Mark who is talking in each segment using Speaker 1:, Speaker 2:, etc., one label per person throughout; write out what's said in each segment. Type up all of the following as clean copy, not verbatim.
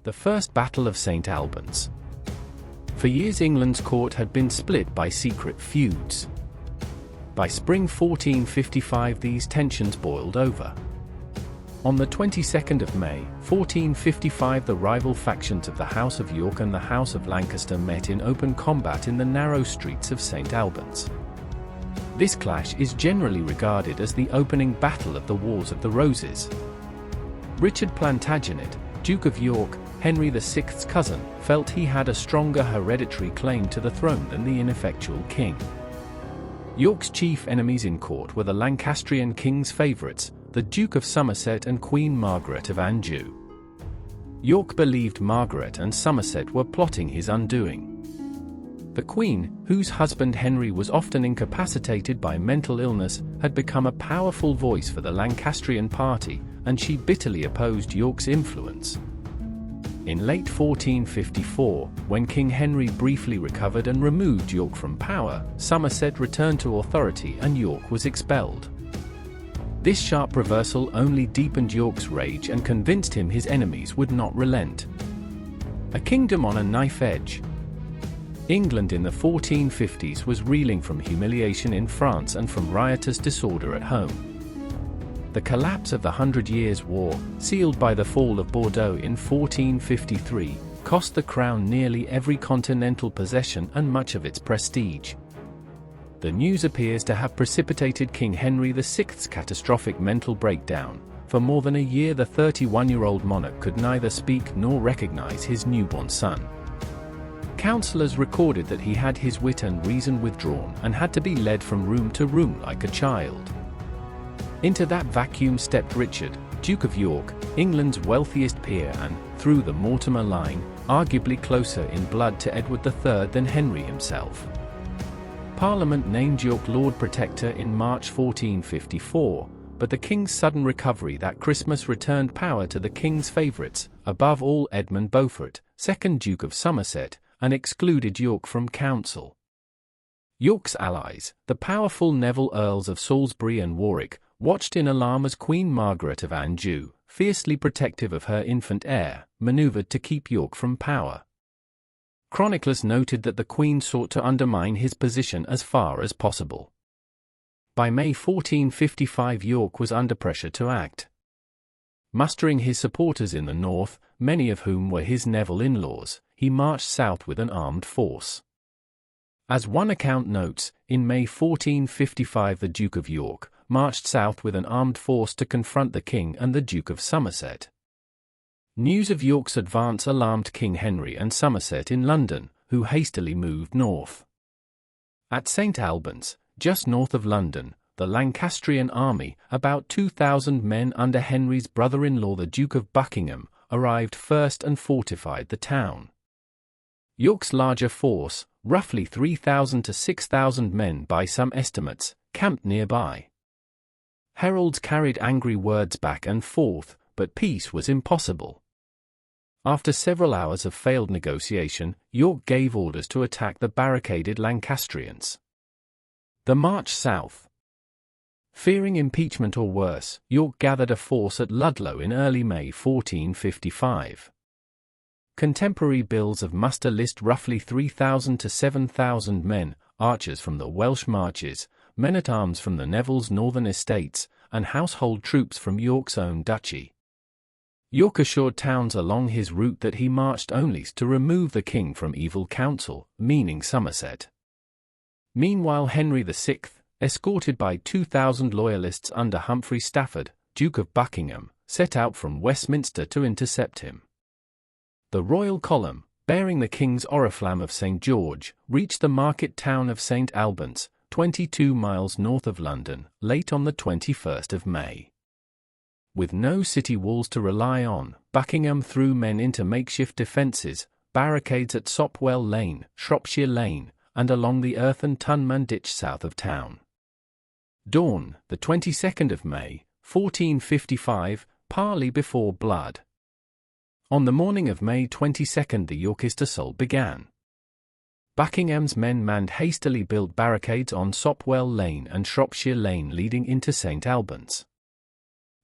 Speaker 1: The First Battle of St. Albans. For years England's court had been split by secret feuds. By spring 1455 these tensions boiled over. On the 22nd of May, 1455 the rival factions of the House of York and the House of Lancaster met in open combat in the narrow streets of St. Albans. This clash is generally regarded as the opening battle of the Wars of the Roses. Richard Plantagenet, Duke of York, Henry VI's cousin, felt he had a stronger hereditary claim to the throne than the ineffectual king. York's chief enemies in court were the Lancastrian king's favourites, the Duke of Somerset and Queen Margaret of Anjou. York believed Margaret and Somerset were plotting his undoing. The Queen, whose husband Henry was often incapacitated by mental illness, had become a powerful voice for the Lancastrian party, and she bitterly opposed York's influence. In late 1454, when King Henry briefly recovered and removed York from power, Somerset returned to authority and York was expelled. This sharp reversal only deepened York's rage and convinced him his enemies would not relent. A kingdom on a knife edge. England in the 1450s was reeling from humiliation in France and from riotous disorder at home. The collapse of the Hundred Years' War, sealed by the fall of Bordeaux in 1453, cost the crown nearly every continental possession and much of its prestige. The news appears to have precipitated King Henry VI's catastrophic mental breakdown. For more than a year the 31-year-old monarch could neither speak nor recognize his newborn son. Councillors recorded that he had his wit and reason withdrawn and had to be led from room to room like a child. Into that vacuum stepped Richard, Duke of York, England's wealthiest peer and, through the Mortimer line, arguably closer in blood to Edward III than Henry himself. Parliament named York Lord Protector in March 1454, but the king's sudden recovery that Christmas returned power to the king's favourites, above all Edmund Beaufort, 2nd Duke of Somerset, and excluded York from council. York's allies, the powerful Neville Earls of Salisbury and Warwick, watched in alarm as Queen Margaret of Anjou, fiercely protective of her infant heir, manoeuvred to keep York from power. Chroniclers noted that the Queen sought to undermine his position as far as possible. By May 1455 York was under pressure to act. Mustering his supporters in the north, many of whom were his Neville in-laws, he marched south with an armed force. As one account notes, in May 1455 the Duke of York marched south with an armed force to confront the King and the Duke of Somerset. News of York's advance alarmed King Henry and Somerset in London, who hastily moved north. At St. Albans, just north of London, the Lancastrian army, about 2,000 men under Henry's brother-in-law the Duke of Buckingham, arrived first and fortified the town. York's larger force, roughly 3,000 to 6,000 men by some estimates, camped nearby. Heralds carried angry words back and forth, but peace was impossible. After several hours of failed negotiation, York gave orders to attack the barricaded Lancastrians. The march south. Fearing impeachment or worse, York gathered a force at Ludlow in early May 1455. Contemporary bills of muster list roughly 3,000 to 7,000 men, archers from the Welsh marches, men-at-arms from the Neville's northern estates, and household troops from York's own duchy. York assured towns along his route that he marched only to remove the king from evil counsel, meaning Somerset. Meanwhile Henry VI, escorted by 2,000 loyalists under Humphrey Stafford, Duke of Buckingham, set out from Westminster to intercept him. The royal column, bearing the king's oriflamme of St. George, reached the market town of St. Albans, 22 miles north of London, late on the 21st of May. With no city walls to rely on, Buckingham threw men into makeshift defences, barricades at Sopwell Lane, Shropshire Lane, and along the earthen Tunman Ditch south of town. Dawn, the 22nd of May, 1455, parley before blood. On the morning of May 22 the Yorkist assault began. Buckingham's men manned hastily built barricades on Sopwell Lane and Shropshire Lane leading into St. Albans.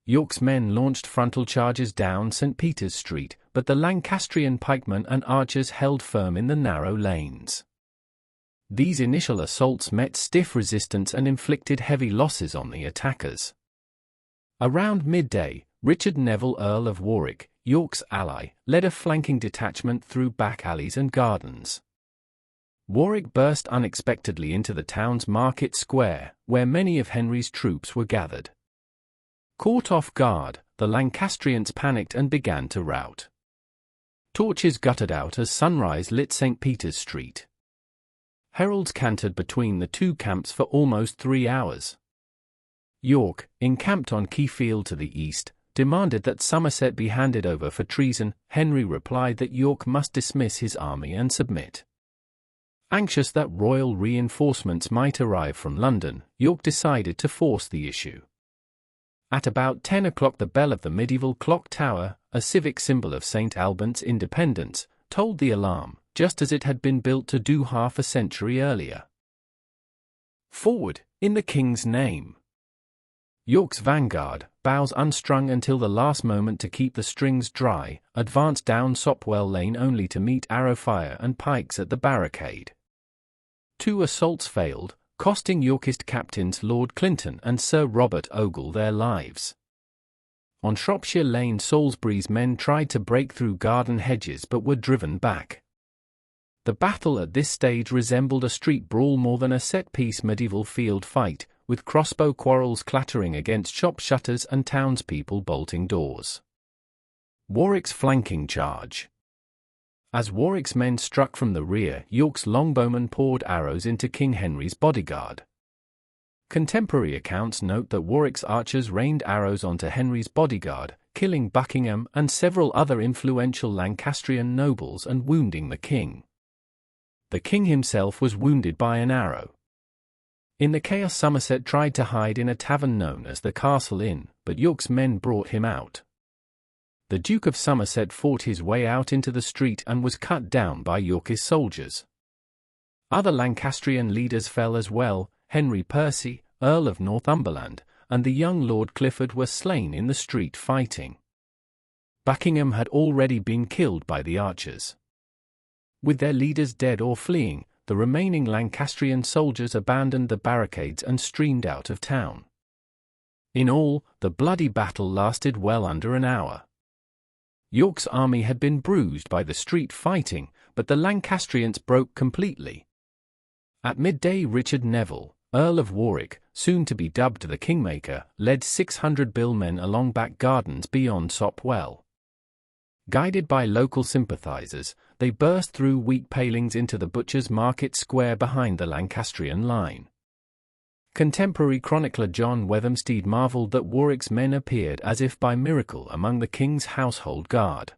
Speaker 1: York's men launched frontal charges down St. Peter's Street, but the Lancastrian pikemen and archers held firm in the narrow lanes. These initial assaults met stiff resistance and inflicted heavy losses on the attackers. Around midday, Richard Neville, Earl of Warwick, York's ally, led a flanking detachment through back alleys and gardens. Warwick burst unexpectedly into the town's market square, where many of Henry's troops were gathered. Caught off guard, the Lancastrians panicked and began to rout. Torches guttered out as sunrise lit St. Peter's Street. Heralds cantered between the two camps for almost 3 hours. York, encamped on Keyfield to the east, demanded that Somerset be handed over for treason. Henry replied that York must dismiss his army and submit. Anxious that royal reinforcements might arrive from London, York decided to force the issue. At about 10 o'clock, the bell of the medieval clock tower, a civic symbol of St. Albans' independence, tolled the alarm, just as it had been built to do half a century earlier. Forward, in the King's name! York's vanguard, bows unstrung until the last moment to keep the strings dry, advanced down Sopwell Lane only to meet arrow fire and pikes at the barricade. 2 assaults failed, costing Yorkist captains Lord Clinton and Sir Robert Ogle their lives. On Shropshire Lane, Salisbury's men tried to break through garden hedges but were driven back. The battle at this stage resembled a street brawl more than a set-piece medieval field fight, with crossbow quarrels clattering against shop shutters and townspeople bolting doors. Warwick's flanking charge. As Warwick's men struck from the rear, York's longbowmen poured arrows into King Henry's bodyguard. Contemporary accounts note that Warwick's archers rained arrows onto Henry's bodyguard, killing Buckingham and several other influential Lancastrian nobles and wounding the king. The king himself was wounded by an arrow. In the chaos, Somerset tried to hide in a tavern known as the Castle Inn, but York's men brought him out. The Duke of Somerset fought his way out into the street and was cut down by Yorkist soldiers. Other Lancastrian leaders fell as well. Henry Percy, Earl of Northumberland, and the young Lord Clifford were slain in the street fighting. Buckingham had already been killed by the archers. With their leaders dead or fleeing, the remaining Lancastrian soldiers abandoned the barricades and streamed out of town. In all, the bloody battle lasted well under an hour. York's army had been bruised by the street fighting, but the Lancastrians broke completely. At midday, Richard Neville, Earl of Warwick, soon to be dubbed the Kingmaker, led 600 billmen along back gardens beyond Sopwell. Guided by local sympathizers, they burst through weak palings into the Butcher's Market Square behind the Lancastrian line. Contemporary chronicler John Wethamsteed marveled that Warwick's men appeared as if by miracle among the king's household guard.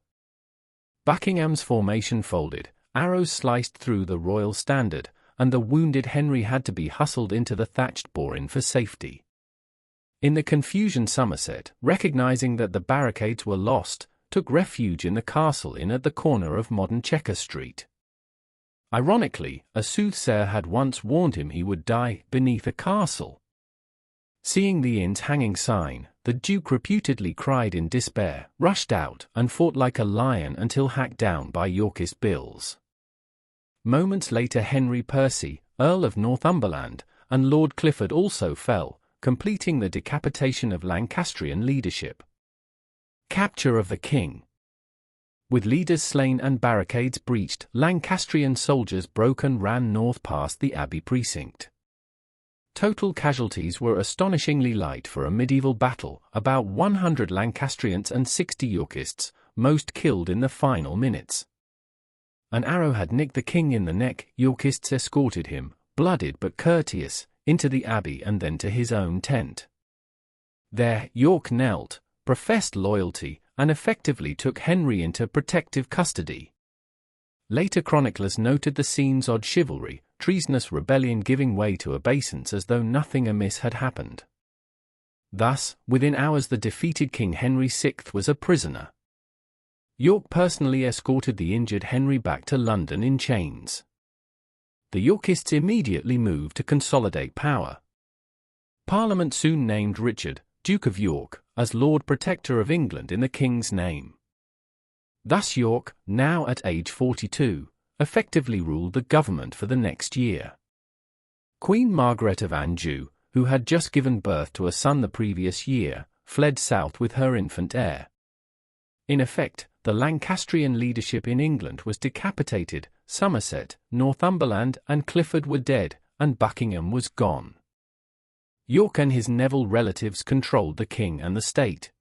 Speaker 1: Buckingham's formation folded, arrows sliced through the royal standard, and the wounded Henry had to be hustled into the thatched borin for safety. In the confusion, Somerset, recognizing that the barricades were lost, took refuge in the Castle Inn at the corner of modern Chequer Street. Ironically, a soothsayer had once warned him he would die beneath a castle. Seeing the inn's hanging sign, the Duke reputedly cried in despair, rushed out, and fought like a lion until hacked down by Yorkist bills. Moments later, Henry Percy, Earl of Northumberland, and Lord Clifford also fell, completing the decapitation of Lancastrian leadership. Capture of the king. With leaders slain and barricades breached, Lancastrian soldiers broke and ran north past the Abbey precinct. Total casualties were astonishingly light for a medieval battle, about 100 Lancastrians and 60 Yorkists, most killed in the final minutes. An arrow had nicked the king in the neck. Yorkists escorted him, blooded but courteous, into the Abbey and then to his own tent. There, York knelt, professed loyalty, and effectively took Henry into protective custody. Later chroniclers noted the scene's odd chivalry, treasonous rebellion giving way to obeisance as though nothing amiss had happened. Thus, within hours the defeated King Henry VI was a prisoner. York personally escorted the injured Henry back to London in chains. The Yorkists immediately moved to consolidate power. Parliament soon named Richard, Duke of York, as Lord Protector of England in the King's name. Thus York, now at age 42, effectively ruled the government for the next year. Queen Margaret of Anjou, who had just given birth to a son the previous year, fled south with her infant heir. In effect, the Lancastrian leadership in England was decapitated, Somerset, Northumberland and Clifford were dead, and Buckingham was gone. York and his Neville relatives controlled the king and the state.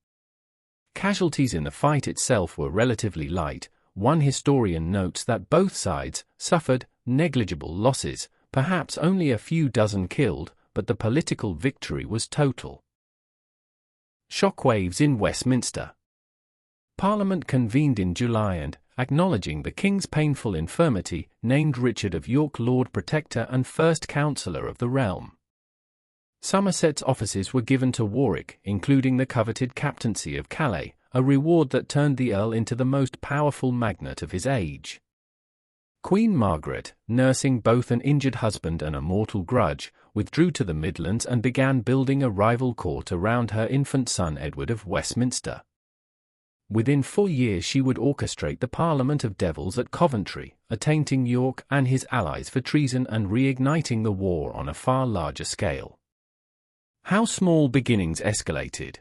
Speaker 1: Casualties in the fight itself were relatively light. One historian notes that both sides suffered negligible losses, perhaps only a few dozen killed, but the political victory was total. Shockwaves in Westminster. Parliament convened in July and, acknowledging the king's painful infirmity, named Richard of York Lord Protector and First Counsellor of the realm. Somerset's offices were given to Warwick, including the coveted captaincy of Calais, a reward that turned the Earl into the most powerful magnate of his age. Queen Margaret, nursing both an injured husband and a mortal grudge, withdrew to the Midlands and began building a rival court around her infant son Edward of Westminster. Within 4 years she would orchestrate the Parliament of Devils at Coventry, attainting York and his allies for treason and reigniting the war on a far larger scale. How small beginnings escalated.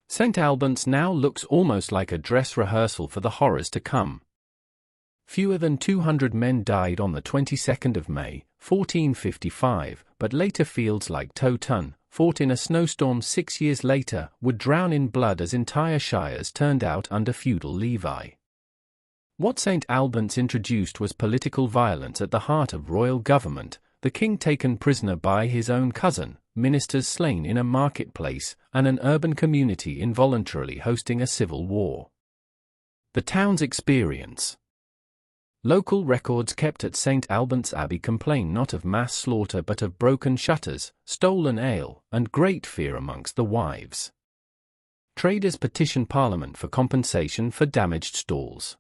Speaker 1: St. Albans now looks almost like a dress rehearsal for the horrors to come. Fewer than 200 men died on the 22nd of May, 1455, but later fields like Towton, fought in a snowstorm 6 years later, would drown in blood as entire shires turned out under feudal levy. What St. Albans introduced was political violence at the heart of royal government, the king taken prisoner by his own cousin, ministers slain in a marketplace, and an urban community involuntarily hosting a civil war. The town's experience. Local records kept at St. Albans Abbey complain not of mass slaughter but of broken shutters, stolen ale, and great fear amongst the wives. Traders petitioned Parliament for compensation for damaged stalls.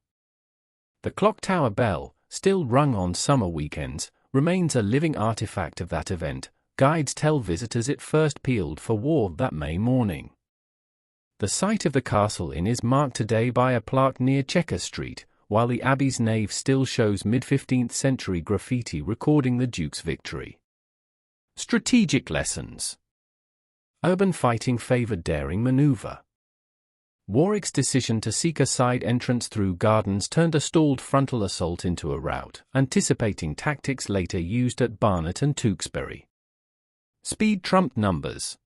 Speaker 1: The clock tower bell, still rung on summer weekends, remains a living artifact of that event. Guides tell visitors it first pealed for war that May morning. The site of the Castle Inn is marked today by a plaque near Chequer Street, while the Abbey's nave still shows mid-15th century graffiti recording the Duke's victory. Strategic lessons. Urban fighting favored daring maneuver. Warwick's decision to seek a side entrance through gardens turned a stalled frontal assault into a rout, anticipating tactics later used at Barnet and Tewkesbury. Speed trumped numbers.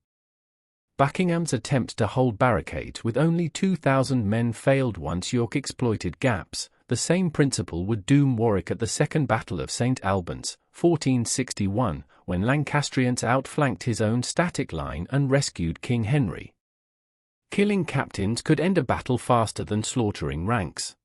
Speaker 1: Buckingham's attempt to hold barricades with only 2,000 men failed once York exploited gaps. The same principle would doom Warwick at the Second Battle of St. Albans, 1461, when Lancastrians outflanked his own static line and rescued King Henry. Killing captains could end a battle faster than slaughtering ranks.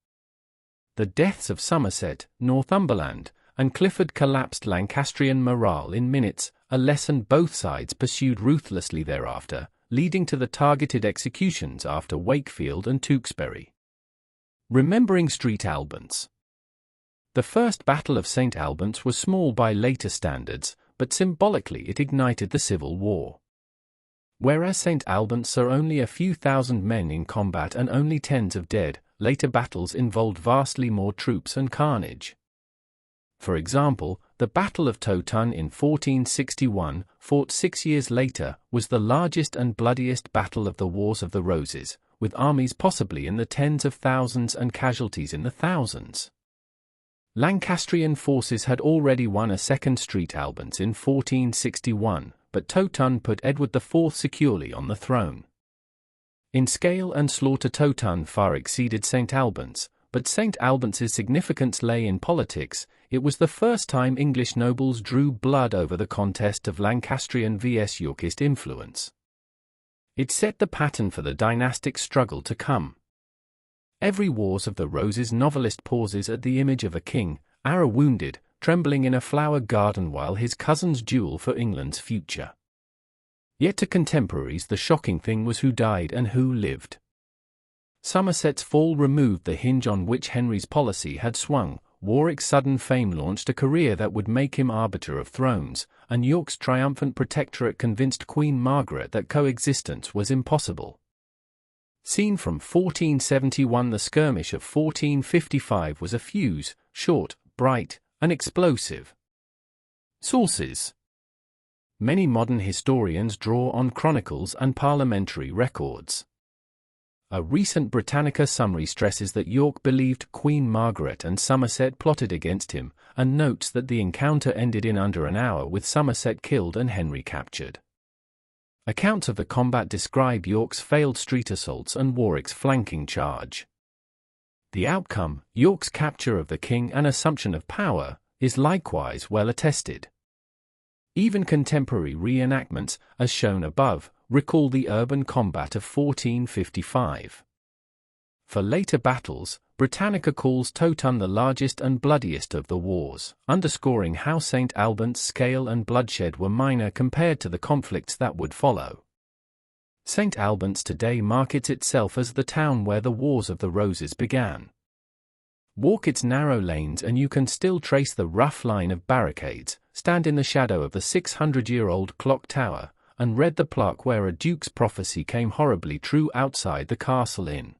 Speaker 1: The deaths of Somerset, Northumberland, and Clifford collapsed Lancastrian morale in minutes, a lesson both sides pursued ruthlessly thereafter, leading to the targeted executions after Wakefield and Tewkesbury. Remembering St. Albans. The First Battle of St. Albans was small by later standards, but symbolically it ignited the Civil War. Whereas St. Albans saw only a few thousand men in combat and only tens of dead, later battles involved vastly more troops and carnage. For example, the Battle of Towton in 1461, fought 6 years later, was the largest and bloodiest battle of the Wars of the Roses, with armies possibly in the tens of thousands and casualties in the thousands. Lancastrian forces had already won a second St. Albans in 1461, but Towton put Edward IV securely on the throne. In scale and slaughter Towton far exceeded St. Albans, but St. Albans's significance lay in politics. It was the first time English nobles drew blood over the contest of Lancastrian vs Yorkist influence. It set the pattern for the dynastic struggle to come. Every Wars of the Roses novelist pauses at the image of a king, arrow wounded, trembling in a flower garden while his cousins duel for England's future. Yet to contemporaries the shocking thing was who died and who lived. Somerset's fall removed the hinge on which Henry's policy had swung. Warwick's sudden fame launched a career that would make him arbiter of thrones, and York's triumphant protectorate convinced Queen Margaret that coexistence was impossible. Seen from 1471, the skirmish of 1455 was a fuse, short, bright, and explosive. Sources. Many modern historians draw on chronicles and parliamentary records. A recent Britannica summary stresses that York believed Queen Margaret and Somerset plotted against him, and notes that the encounter ended in under an hour with Somerset killed and Henry captured. Accounts of the combat describe York's failed street assaults and Warwick's flanking charge. The outcome, York's capture of the king and assumption of power, is likewise well attested. Even contemporary reenactments, as shown above, recall the urban combat of 1455. For later battles, Britannica calls Totun the largest and bloodiest of the wars, underscoring how St. Albans' scale and bloodshed were minor compared to the conflicts that would follow. St. Albans today markets itself as the town where the Wars of the Roses began. Walk its narrow lanes and you can still trace the rough line of barricades, stand in the shadow of the 600-year-old clock tower, and read the plaque where a duke's prophecy came horribly true outside the castle inn.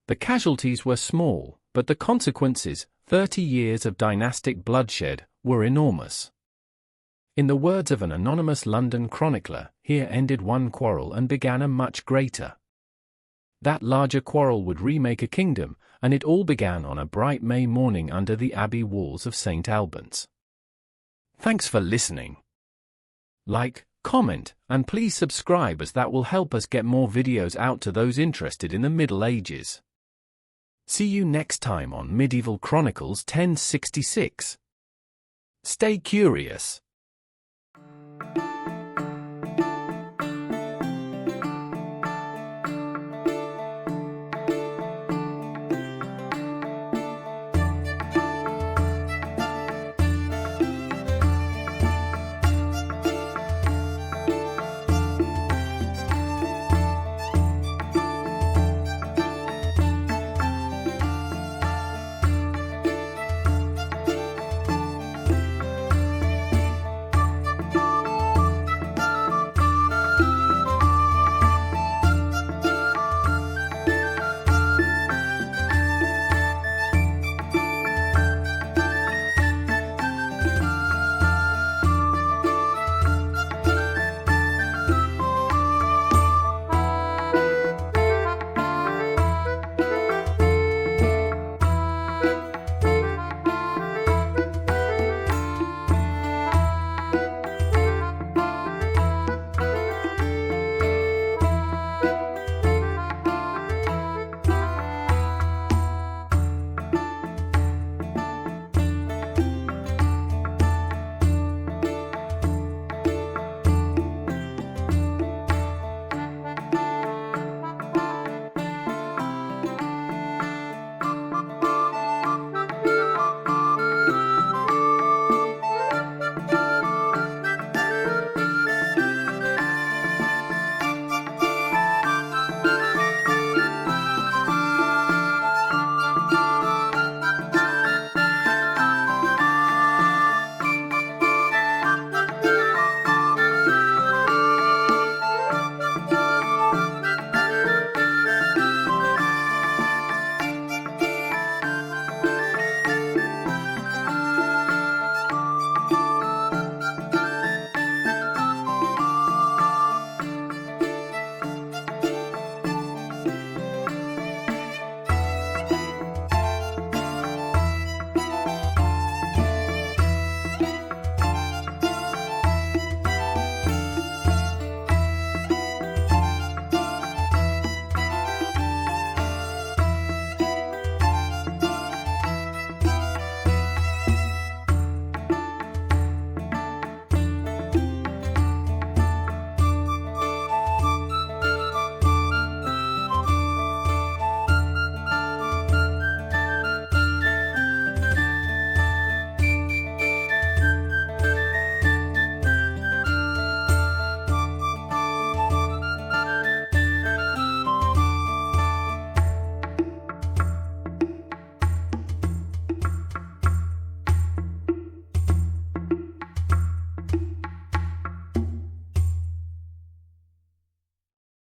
Speaker 1: The casualties were small, but the consequences, 30 years of dynastic bloodshed, were enormous. In the words of an anonymous London chronicler, here ended one quarrel and began a much greater. That larger quarrel would remake a kingdom, and it all began on a bright May morning under the abbey walls of St. Albans. Thanks for listening. Like, comment, and please subscribe, as that will help us get more videos out to those interested in the Middle Ages. See you next time on Medieval Chronicles 1066. Stay curious.